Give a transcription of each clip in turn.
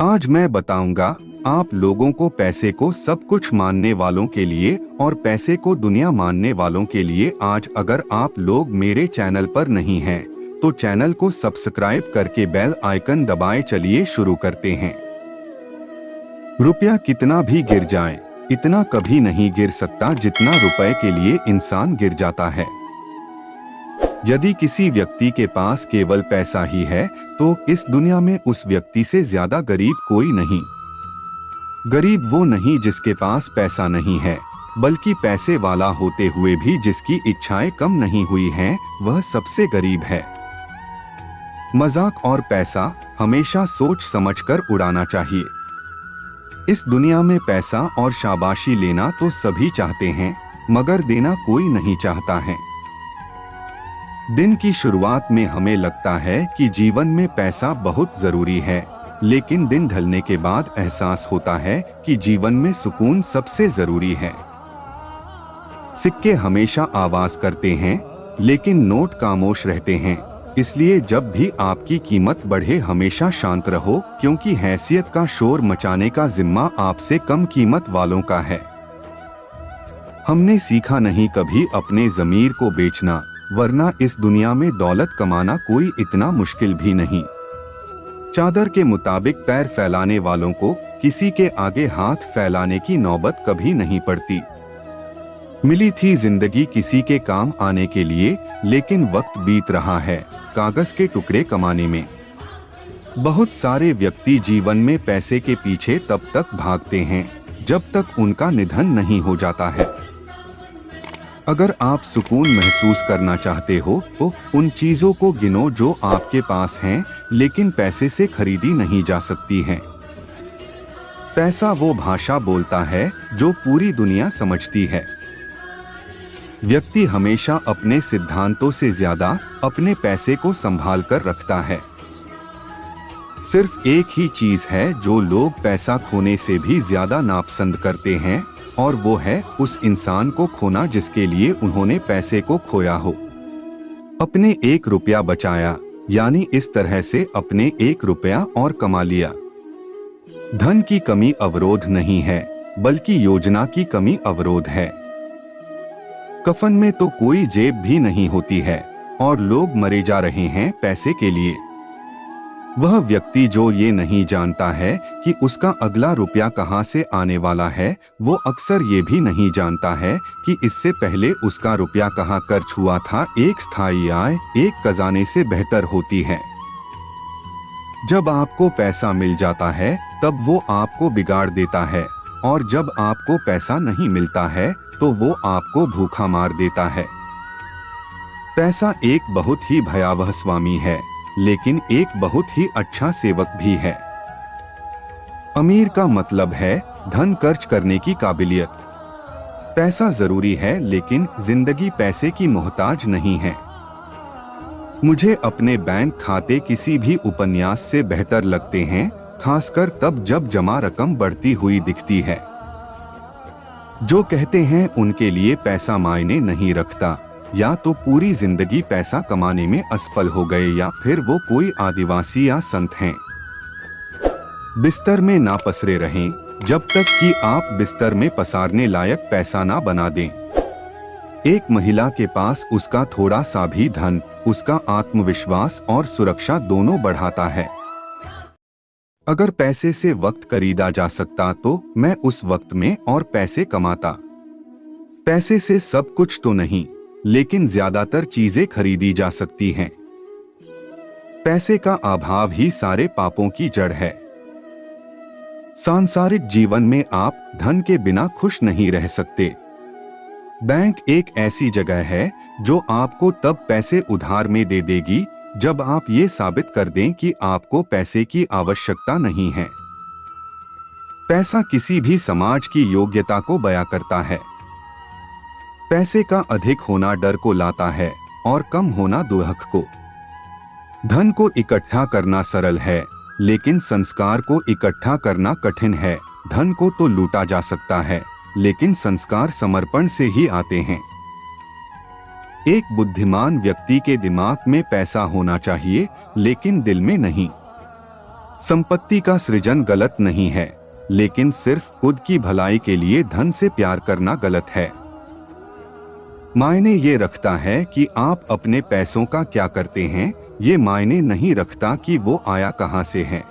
आज मैं बताऊंगा आप लोगों को पैसे को सब कुछ मानने वालों के लिए और पैसे को दुनिया मानने वालों के लिए। आज अगर आप लोग मेरे चैनल पर नहीं हैं तो चैनल को सब्सक्राइब करके बेल आइकन दबाएं। चलिए शुरू करते हैं। रुपया कितना भी गिर जाए इतना कभी नहीं गिर सकता जितना रुपए के लिए इंसान गिर जाता है। यदि किसी व्यक्ति के पास केवल पैसा ही है तो इस दुनिया में उस व्यक्ति से ज्यादा गरीब कोई नहीं। गरीब वो नहीं जिसके पास पैसा नहीं है, बल्कि पैसे वाला होते हुए भी जिसकी इच्छाएं कम नहीं हुई हैं, वह सबसे गरीब है। मजाक और पैसा हमेशा सोच समझकर उड़ाना चाहिए। इस दुनिया में पैसा और शाबाशी लेना तो सभी चाहते हैं, मगर देना कोई नहीं चाहता है। दिन की शुरुआत में हमें लगता है कि जीवन में पैसा बहुत जरूरी है, लेकिन दिन ढलने के बाद एहसास होता है कि जीवन में सुकून सबसे जरूरी है। सिक्के हमेशा आवाज करते हैं, लेकिन नोट खामोश रहते हैं। इसलिए जब भी आपकी कीमत बढ़े हमेशा शांत रहो, क्योंकि हैसियत का शोर मचाने का जिम्मा आपसे कम कीमत वालों का है। हमने सीखा नहीं कभी अपने ज़मीर को बेचना, वरना इस दुनिया में दौलत कमाना कोई इतना मुश्किल भी नहीं। चादर के मुताबिक पैर फैलाने वालों को किसी के आगे हाथ फैलाने की नौबत कभी नहीं पड़ती। मिली थी जिंदगी किसी के काम आने के लिए, लेकिन वक्त बीत रहा है कागज के टुकड़े कमाने में। बहुत सारे व्यक्ति जीवन में पैसे के पीछे तब तक भागते हैं जब तक उनका निधन नहीं हो जाता है। अगर आप सुकून महसूस करना चाहते हो तो उन चीजों को गिनो जो आपके पास हैं, लेकिन पैसे से खरीदी नहीं जा सकती हैं। पैसा वो भाषा बोलता है जो पूरी दुनिया समझती है। व्यक्ति हमेशा अपने सिद्धांतों से ज्यादा अपने पैसे को संभाल कर रखता है। सिर्फ एक ही चीज है जो लोग पैसा खोने से भी ज्यादा नापसंद करते हैं, और वो है उस इंसान को खोना जिसके लिए उन्होंने पैसे को खोया हो। अपने 1 रुपया बचाया, यानी इस तरह से अपने 1 रुपया और कमा लिया। धन की कमी अवरोध नहीं है, बल्कि योजना की कमी अवरोध है। कफन में तो कोई जेब भी नहीं होती है और लोग मरे जा रहे हैं पैसे के लिए। वह व्यक्ति जो ये नहीं जानता है कि उसका अगला रुपया कहाँ से आने वाला है, वो अक्सर ये भी नहीं जानता है कि इससे पहले उसका रुपया कहाँ खर्च हुआ था। एक स्थायी आय एक खजाने से बेहतर होती है। जब आपको पैसा मिल जाता है तब वो आपको बिगाड़ देता है, और जब आपको पैसा नहीं मिलता है तो वो आपको भूखा मार देता है। पैसा एक बहुत ही भयावह स्वामी है, लेकिन एक बहुत ही अच्छा सेवक भी है। अमीर का मतलब है धन खर्च करने की काबिलियत। पैसा जरूरी है, लेकिन जिंदगी पैसे की मोहताज नहीं है। मुझे अपने बैंक खाते किसी भी उपन्यास से बेहतर लगते हैं, खासकर तब जब जमा रकम बढ़ती हुई दिखती है। जो कहते हैं उनके लिए पैसा मायने नहीं रखता, या तो पूरी जिंदगी पैसा कमाने में असफल हो गए, या फिर वो कोई आदिवासी या संत हैं। बिस्तर में ना पसरे रहें जब तक कि आप बिस्तर में पसारने लायक पैसा ना बना दें। एक महिला के पास उसका थोड़ा सा भी धन उसका आत्मविश्वास और सुरक्षा दोनों बढ़ाता है। अगर पैसे से वक्त खरीदा जा सकता तो मैं उस वक्त में और पैसे कमाता। पैसे से सब कुछ तो नहीं, लेकिन ज्यादातर चीजें खरीदी जा सकती हैं। पैसे का अभाव ही सारे पापों की जड़ है। सांसारिक जीवन में आप धन के बिना खुश नहीं रह सकते। बैंक एक ऐसी जगह है जो आपको तब पैसे उधार में दे देगी जब आप ये साबित कर दें कि आपको पैसे की आवश्यकता नहीं है। पैसा किसी भी समाज की योग्यता को बयां करता है। पैसे का अधिक होना डर को लाता है और कम होना दुहक को। धन को इकट्ठा करना सरल है, लेकिन संस्कार को इकट्ठा करना कठिन है। धन को तो लूटा जा सकता है, लेकिन संस्कार समर्पण से ही आते हैं। एक बुद्धिमान व्यक्ति के दिमाग में पैसा होना चाहिए, लेकिन दिल में नहीं। संपत्ति का सृजन गलत नहीं है, लेकिन सिर्फ खुद की भलाई के लिए धन से प्यार करना गलत है। मायने ये रखता है कि आप अपने पैसों का क्या करते हैं, ये मायने नहीं रखता कि वो आया कहां से है।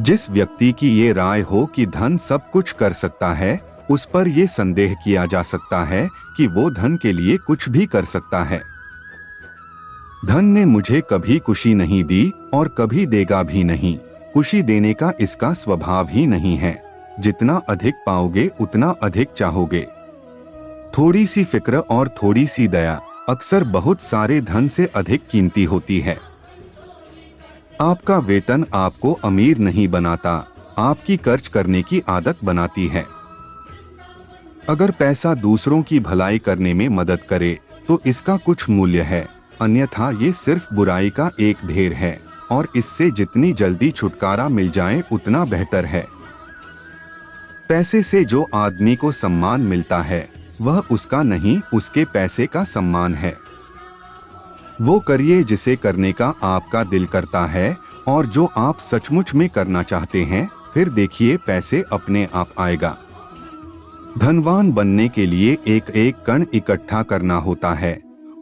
जिस व्यक्ति की ये राय हो कि धन सब कुछ कर सकता है, उस पर यह संदेह किया जा सकता है कि वो धन के लिए कुछ भी कर सकता है। धन ने मुझे कभी खुशी नहीं दी और कभी देगा भी नहीं। खुशी देने का इसका स्वभाव ही नहीं है। जितना अधिक पाओगे उतना अधिक चाहोगे। थोड़ी सी फिक्र और थोड़ी सी दया अक्सर बहुत सारे धन से अधिक कीमती होती है। आपका वेतन आपको अमीर नहीं बनाता, आपकी खर्च करने की आदत बनाती है। अगर पैसा दूसरों की भलाई करने में मदद करे तो इसका कुछ मूल्य है, अन्यथा ये सिर्फ बुराई का एक ढेर है और इससे जितनी जल्दी छुटकारा मिल जाए उतना बेहतर है। पैसे से जो आदमी को सम्मान मिलता है वह उसका नहीं, उसके पैसे का सम्मान है। वो करिए जिसे करने का आपका दिल करता है और जो आप सचमुच में करना चाहते हैं, फिर देखिए पैसे अपने आप आएगा। धनवान बनने के लिए एक एक कण इकट्ठा करना होता है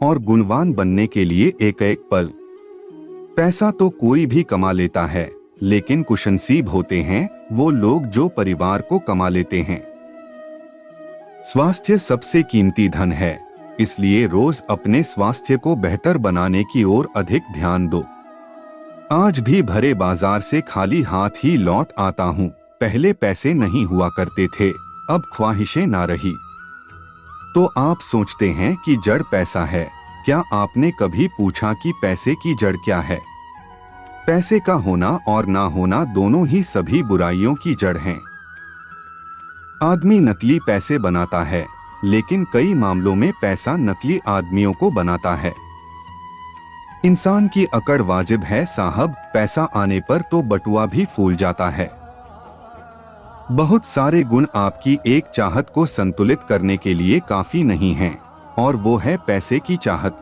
और गुणवान बनने के लिए एक एक पल। पैसा तो कोई भी कमा लेता है, लेकिन खुशनसीब होते हैं वो लोग जो परिवार को कमा लेते हैं। स्वास्थ्य सबसे कीमती धन है, इसलिए रोज अपने स्वास्थ्य को बेहतर बनाने की ओर अधिक ध्यान दो। आज भी भरे बाजार से खाली हाथ ही लौट आता हूँ। पहले पैसे नहीं हुआ करते थे, अब ख्वाहिशें ना रही। तो आप सोचते हैं कि जड़ पैसा है। क्या आपने कभी पूछा कि पैसे की जड़ क्या है? पैसे का होना और ना होना दोनों ही सभी बुराइयों की जड़ हैं। आदमी नकली पैसे बनाता है, लेकिन कई मामलों में पैसा नकली आदमियों को बनाता है। इंसान की अकड़ वाजिब है साहब, पैसा आने पर तो बटुआ भी फूल जाता है। बहुत सारे गुण आपकी एक चाहत को संतुलित करने के लिए काफी नहीं हैं, और वो है पैसे की चाहत।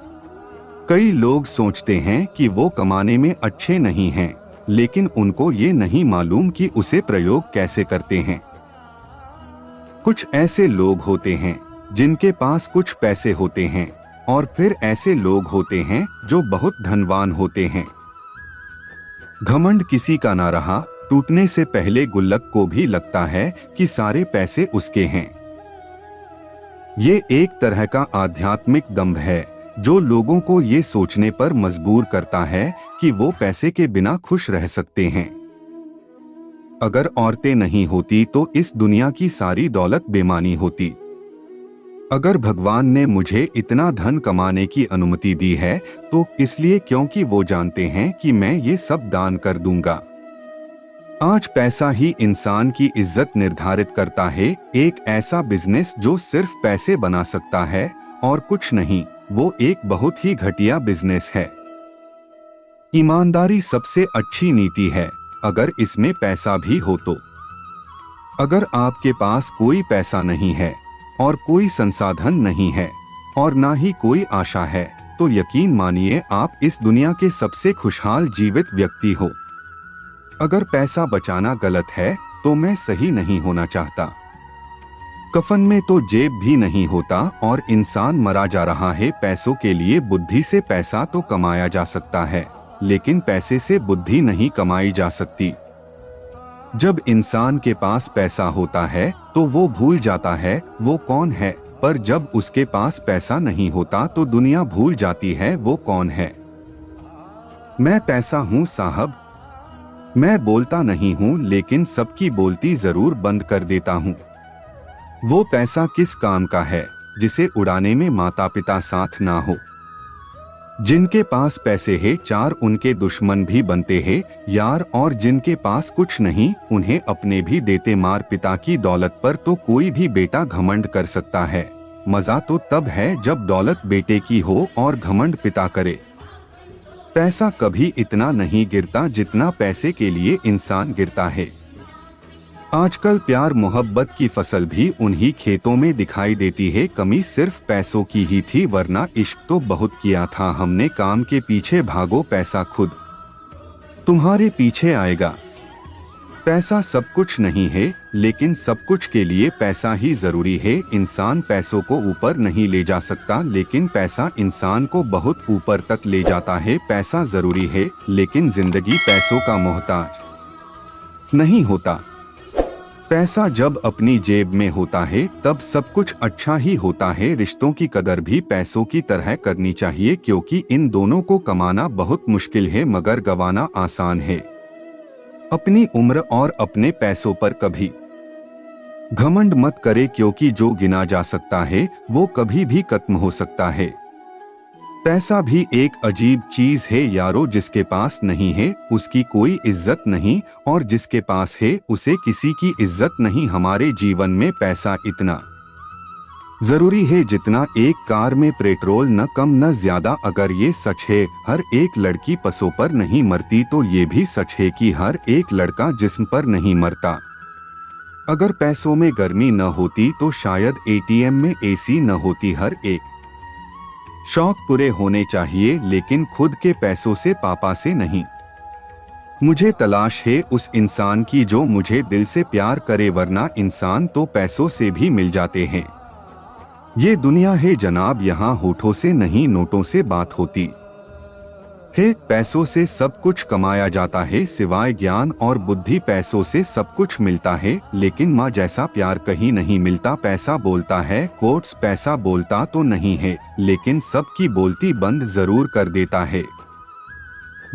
कई लोग सोचते हैं कि वो कमाने में अच्छे नहीं हैं, लेकिन उनको ये नहीं मालूम कि उसे प्रयोग कैसे करते हैं। कुछ ऐसे लोग होते हैं जिनके पास कुछ पैसे होते हैं, और फिर ऐसे लोग होते हैं जो बहुत धनवान होते हैं। घमंड किसी का ना रहा, टूटने से पहले गुल्लक को भी लगता है कि सारे पैसे उसके हैं। ये एक तरह का आध्यात्मिक दंभ है जो लोगों को ये सोचने पर मजबूर करता है कि वो पैसे के बिना खुश रह सकते हैं। अगर औरतें नहीं होती तो इस दुनिया की सारी दौलत बेमानी होती। अगर भगवान ने मुझे इतना धन कमाने की अनुमति दी है तो इसलिए क्योंकि वो जानते हैं कि मैं ये सब दान कर दूंगा। आज पैसा ही इंसान की इज्जत निर्धारित करता है। एक ऐसा बिजनेस जो सिर्फ पैसे बना सकता है और कुछ नहीं, वो एक बहुत ही घटिया बिजनेस है। ईमानदारी सबसे अच्छी नीति है, अगर इसमें पैसा भी हो तो। अगर आपके पास कोई पैसा नहीं है और कोई संसाधन नहीं है और ना ही कोई आशा है, तो यकीन मानिए आप इस दुनिया के सबसे खुशहाल जीवित व्यक्ति हो। अगर पैसा बचाना गलत है तो मैं सही नहीं होना चाहता। कफन में तो जेब भी नहीं होता और इंसान मरा जा रहा है पैसों के लिए। बुद्धि से पैसा तो कमाया जा सकता है, लेकिन पैसे से बुद्धि नहीं कमाई जा सकती। जब इंसान के पास पैसा होता है तो वो भूल जाता है वो कौन है, पर जब उसके पास पैसा नहीं होता तो दुनिया भूल जाती है वो कौन है। मैं पैसा हूँ साहब। मैं बोलता नहीं हूँ, लेकिन सबकी बोलती जरूर बंद कर देता हूँ। वो पैसा किस काम का है जिसे उड़ाने में माता पिता साथ ना हो। जिनके पास पैसे है चार उनके दुश्मन भी बनते हैं यार, और जिनके पास कुछ नहीं उन्हें अपने भी देते मार। पिता की दौलत पर तो कोई भी बेटा घमंड कर सकता है। मजा तो तब है जब दौलत बेटे की हो और घमंड पिता करे। पैसा कभी इतना नहीं गिरता जितना पैसे के लिए इंसान गिरता है। आजकल प्यार मोहब्बत की फसल भी उन्हीं खेतों में दिखाई देती है। कमी सिर्फ पैसों की ही थी, वरना इश्क तो बहुत किया था हमने। काम के पीछे भागो पैसा खुद। तुम्हारे पीछे आएगा। पैसा सब कुछ नहीं है, लेकिन सब कुछ के लिए पैसा ही जरूरी है। इंसान पैसों को ऊपर नहीं ले जा सकता, लेकिन पैसा इंसान को बहुत ऊपर तक ले जाता है। पैसा जरूरी है, लेकिन जिंदगी पैसों का मोहताज नहीं होता। पैसा जब अपनी जेब में होता है तब सब कुछ अच्छा ही होता है। रिश्तों की कदर भी पैसों की तरह करनी चाहिए, क्योंकि इन दोनों को कमाना बहुत मुश्किल है मगर गंवाना आसान है। अपनी उम्र और अपने पैसों पर कभी घमंड मत करे, क्योंकि जो गिना जा सकता है वो कभी भी खत्म हो सकता है। पैसा भी एक अजीब चीज है यारो, जिसके पास नहीं है उसकी कोई इज्जत नहीं, और जिसके पास है उसे किसी की इज्जत नहीं। हमारे जीवन में पैसा इतना जरूरी है जितना एक कार में पेट्रोल, न कम न ज्यादा। अगर ये सच है हर एक लड़की पैसों पर नहीं मरती, तो ये भी सच है कि हर एक लड़का जिस्म पर नहीं मरता। अगर पैसों में गर्मी न होती तो शायद एटीएम में एसी न होती। हर एक शौक पूरे होने चाहिए, लेकिन खुद के पैसों से, पापा से नहीं। मुझे तलाश है उस इंसान की जो मुझे दिल से प्यार करे, वरना इंसान तो पैसों से भी मिल जाते हैं। ये दुनिया है जनाब, यहाँ होठों से नहीं नोटों से बात होती है। पैसों से सब कुछ कमाया जाता है सिवाय ज्ञान और बुद्धि। पैसों से सब कुछ मिलता है, लेकिन माँ जैसा प्यार कहीं नहीं मिलता। पैसा बोलता है कोट्स, पैसा बोलता तो नहीं है, लेकिन सबकी बोलती बंद जरूर कर देता है।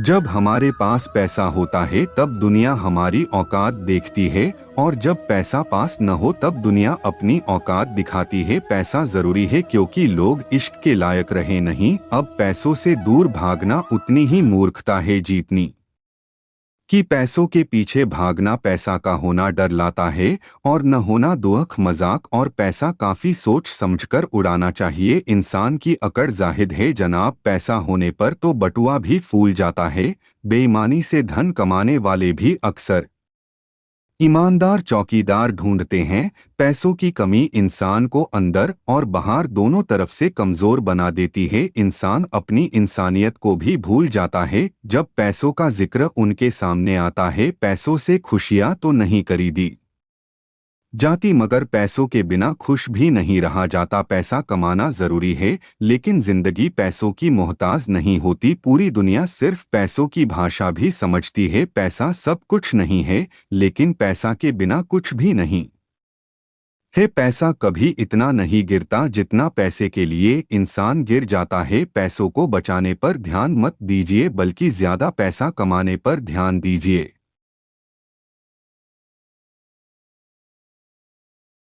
जब हमारे पास पैसा होता है तब दुनिया हमारी औकात देखती है, और जब पैसा पास न हो तब दुनिया अपनी औकात दिखाती है। पैसा जरूरी है क्योंकि लोग इश्क के लायक रहे नहीं। अब पैसों से दूर भागना उतनी ही मूर्खता है जितनी कि पैसों के पीछे भागना। पैसा का होना डर लाता है और न होना दुख मजाक, और पैसा काफी सोच समझकर उड़ाना चाहिए। इंसान की अकड़ जाहिद है जनाब, पैसा होने पर तो बटुआ भी फूल जाता है। बेईमानी से धन कमाने वाले भी अक्सर ईमानदार चौकीदार ढूंढते हैं। पैसों की कमी इंसान को अंदर और बाहर दोनों तरफ से कमजोर बना देती है। इंसान अपनी इंसानियत को भी भूल जाता है जब पैसों का जिक्र उनके सामने आता है। पैसों से खुशियां तो नहीं खरीदी जाती, मगर पैसों के बिना खुश भी नहीं रहा जाता। पैसा कमाना जरूरी है, लेकिन जिंदगी पैसों की मोहताज नहीं होती। पूरी दुनिया सिर्फ पैसों की भाषा भी समझती है। पैसा सब कुछ नहीं है, लेकिन पैसा के बिना कुछ भी नहीं है। पैसा कभी इतना नहीं गिरता जितना पैसे के लिए इंसान गिर जाता है। पैसों को बचाने पर ध्यान मत दीजिए, बल्कि ज्यादा पैसा कमाने पर ध्यान दीजिए।